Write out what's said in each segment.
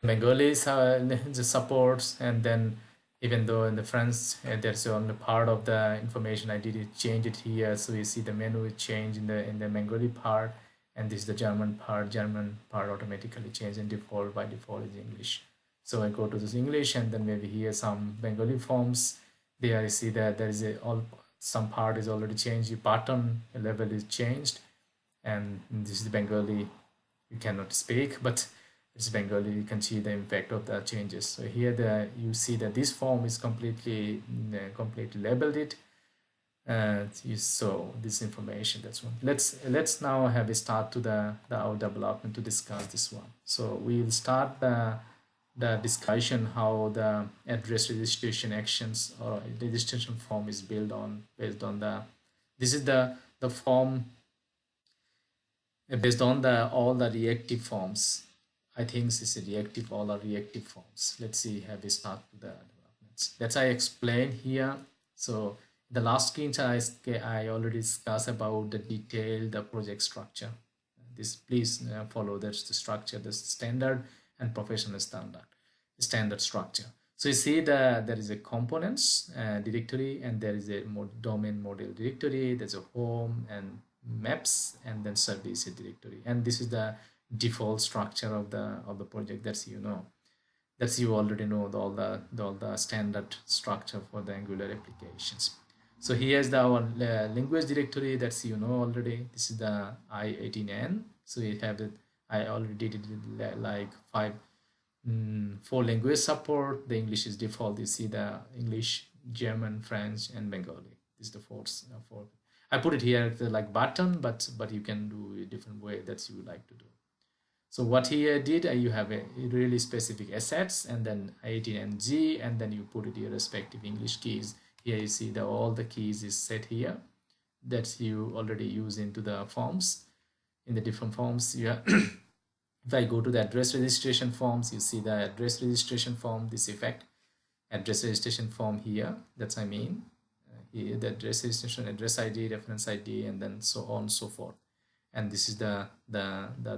Bengalis the supports, and then even though in the French there's only part of the information I did it change it here, so you see the menu is changed in the Bengali part, and this is the German part. German part automatically changed and default by default is English. So I go to this English, and then maybe here some Bengali forms. There I see that there is a all some part is already changed. The button level is changed, and this is Bengali. You cannot speak, but it's Bengali. You can see the impact of the changes. So here you see that this form is completely labeled it. You saw this information. That's one. Let's now have a start to our development to discuss this one. So we will start the discussion how the address registration actions or registration form is built on based on this is the form based on all the reactive forms. I think this is reactive, all are reactive forms. Let's see how we start with the developments. That's I explained here. So the last screenshot I already discussed about the detailed project structure. This please follow that's the structure, the standard and professional standard structure. So you see there is a components directory, and there is a domain model directory. There's a home and maps, and then service directory, and this is the default structure of the project. That's you already know all the standard structure for the Angular applications. So here's our language directory. That's already. This is the I18N. So you have it. I already did it like 4 language support. The English is default. You see the English, German, French, and Bengali. This is the four. I put it here like button, but you can do a different way that you would like to do. So what he did, you have a really specific assets, and then 18 and G, and then you put it your respective English keys. Here you see all the keys is set here that you already use into the forms. In the different forms, if I go to the address registration forms, you see the address registration form, this effect, address registration form here. That's here the address registration, address ID, reference ID, and then so on and so forth. And this is the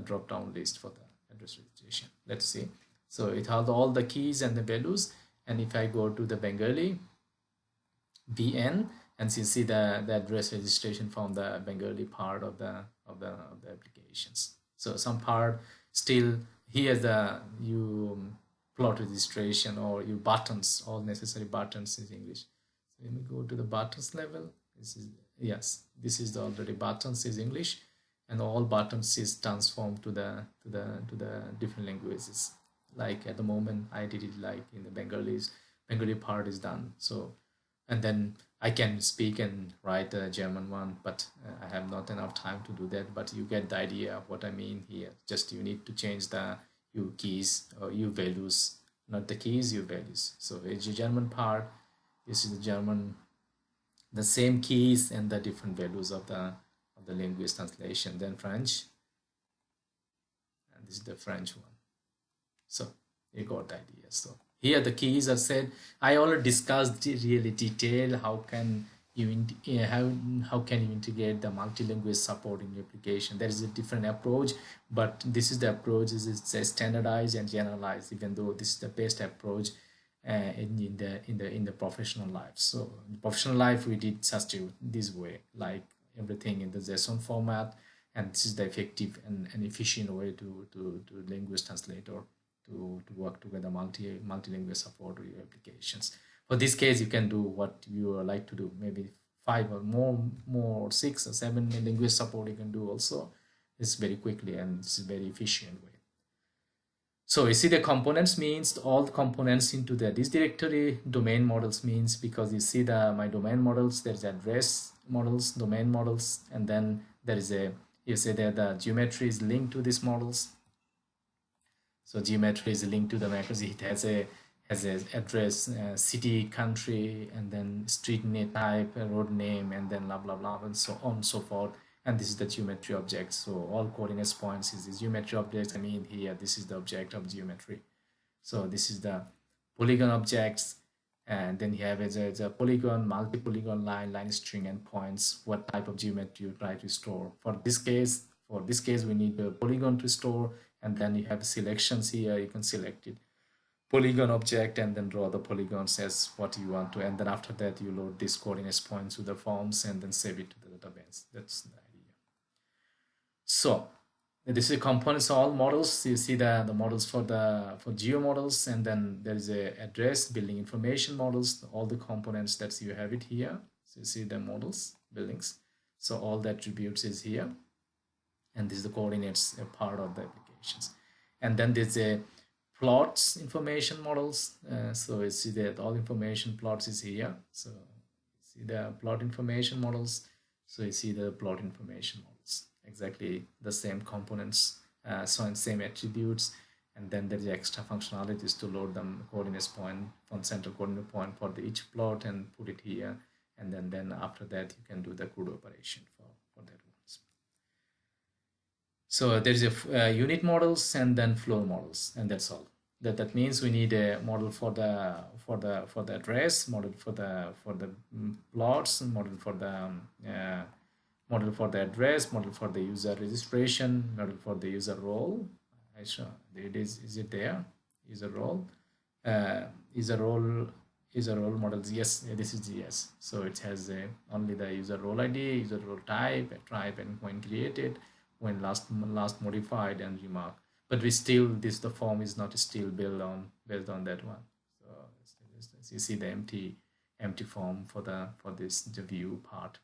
drop down list for the address registration. Let's see. So it has all the keys and the values. And if I go to the Bengali BN, and you see the address registration from the Bengali part of the applications. So some part still here you plot registration or your buttons, all necessary buttons is English. So let me go to the buttons level. This is already buttons is English, and all buttons is transformed to the different languages. Like at the moment I did it like in the Bengali part is done. So, and then I can speak and write the German one, but I have not enough time to do that. But you get the idea of what I mean here. Just you need to change the U keys or U values, not the keys, U values. So it's the German part. This is the German, the same keys and the different values of the language translation. Then French, and this is the French one. So you got the idea. So here the keys are said. I already discussed really detail how can you integrate the multi-language support in your application. There is a different approach, but this is the approach is standardized and generalized, even though this is the best approach in the professional life. So in professional life we did substitute this way, like everything in the JSON format, and this is the effective and efficient way to language translator to work together multi-language support your applications. For this case, you can do what you like to do, maybe 5 or more 6 or 7 language support you can do also. It's very quickly and it's a very efficient way. So you see the components means all the components into this directory. Domain models means because you see my domain models, there's address models, domain models, and then there is you see that the geometry is linked to these models. So geometry is linked to the macros. It has a address, city, country, and then street name type, road name, and then blah blah blah, and so on and so forth. And this is the geometry object. So all coordinates points is the geometry object. I mean here this is the object of geometry. So this is the polygon objects, and then you have a polygon, multi-polygon line string, and points. What type of geometry you try to store? For this case we need a polygon to store, and then you have selections here. You can select it polygon object and then draw the polygons as what you want to, and then after that you load this coordinates point to the forms and then save it to the database. That's the idea. So this is components, all models. You see the models for geo models, and then there is a address, building information models, all the components that you have it here. So you see the models, buildings. So all the attributes is here, and this is the coordinates, a part of the applications. And then there's a plots information models. So you see that all information plots is here. So you see the plot information models. So you see the plot information models, exactly the same components, so same attributes. And then there is extra functionalities to load them coordinates point from central coordinate point for each plot and put it here. And then after that you can do the CRUD operation for that ones. So there is a unit models and then floor models, and that's all. That means we need a model for the address, model for the plots, model for the address, model for the user registration, model for the user role. I show it is it there? User role, user role models. Yes, this is GIS. So it has only the user role ID, user role type, and when created, when last modified, and remark. But we still, the form is not still based on that one. So you see the empty form for this the view part.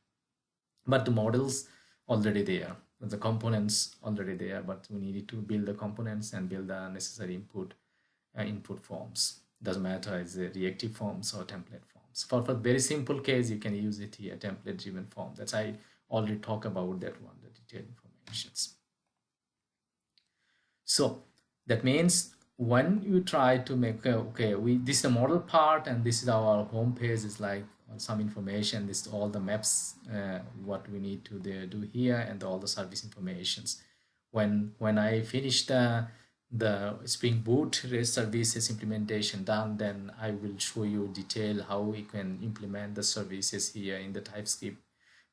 But the models already there, the components already there, but we needed to build the components and build the necessary input forms. Doesn't matter is it reactive forms or template forms. For very simple case, you can use it here, template driven form. That's I already talk about that one, the detailed informations. So that means when you try to make this is the model part, and this is our home page, is like some information. This is all the maps, what we need to do here, and all the service informations. When I finish the Spring Boot REST services implementation done, then I will show you detail how we can implement the services here in the TypeScript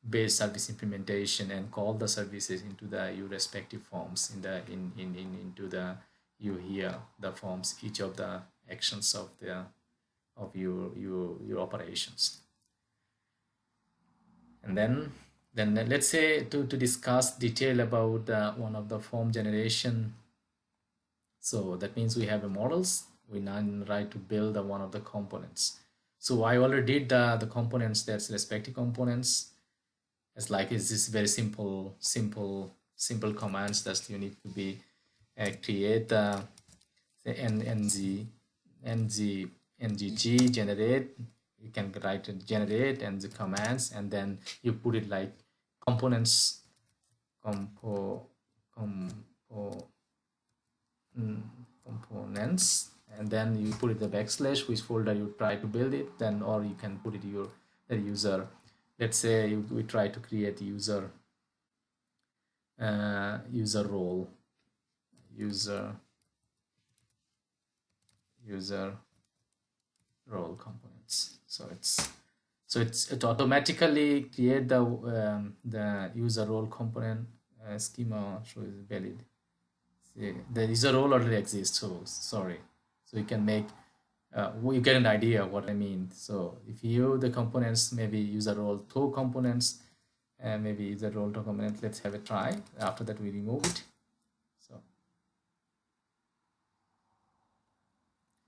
based service implementation and call the services into your respective forms into the forms, each of the actions of your operations. And then let's say to discuss detail about one of the form generation. So that means we have a models. We now try to build one of the components. So I already did the components, that's respective components. It's like it's this very simple commands that you need to be create the ngg generate. You can write it generate and the commands, and then you put it like components components, and then you put it the backslash which folder you try to build it, then or you can put it the user. Let's say we try to create user role, user role components. So it automatically create the user role component schema shows valid. See, the user role already exists. So sorry. So you can make you get an idea what I mean. So if you the components, maybe user role 2 components, and maybe user role 2 components. Let's have a try. After that we remove it.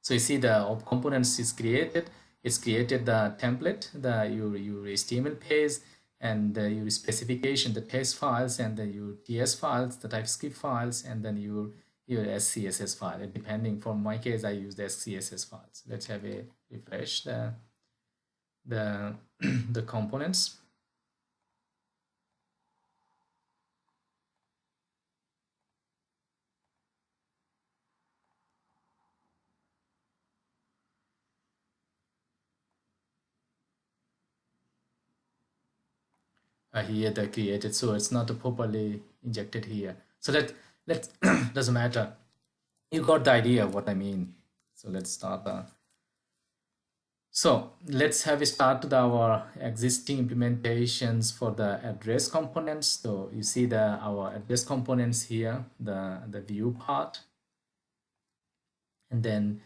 So you see the components is created. It's created the template, your HTML page, and your specification, the test files, and your TS files, the TypeScript files, and then your SCSS file. Depending, for my case, I use the SCSS files. Let's have a refresh the components. Here they created, so it's not properly injected here. So let's doesn't matter. You got the idea of what I mean. So let's start. So let's have a start with our existing implementations for the address components. So you see our address components here, the view part, and then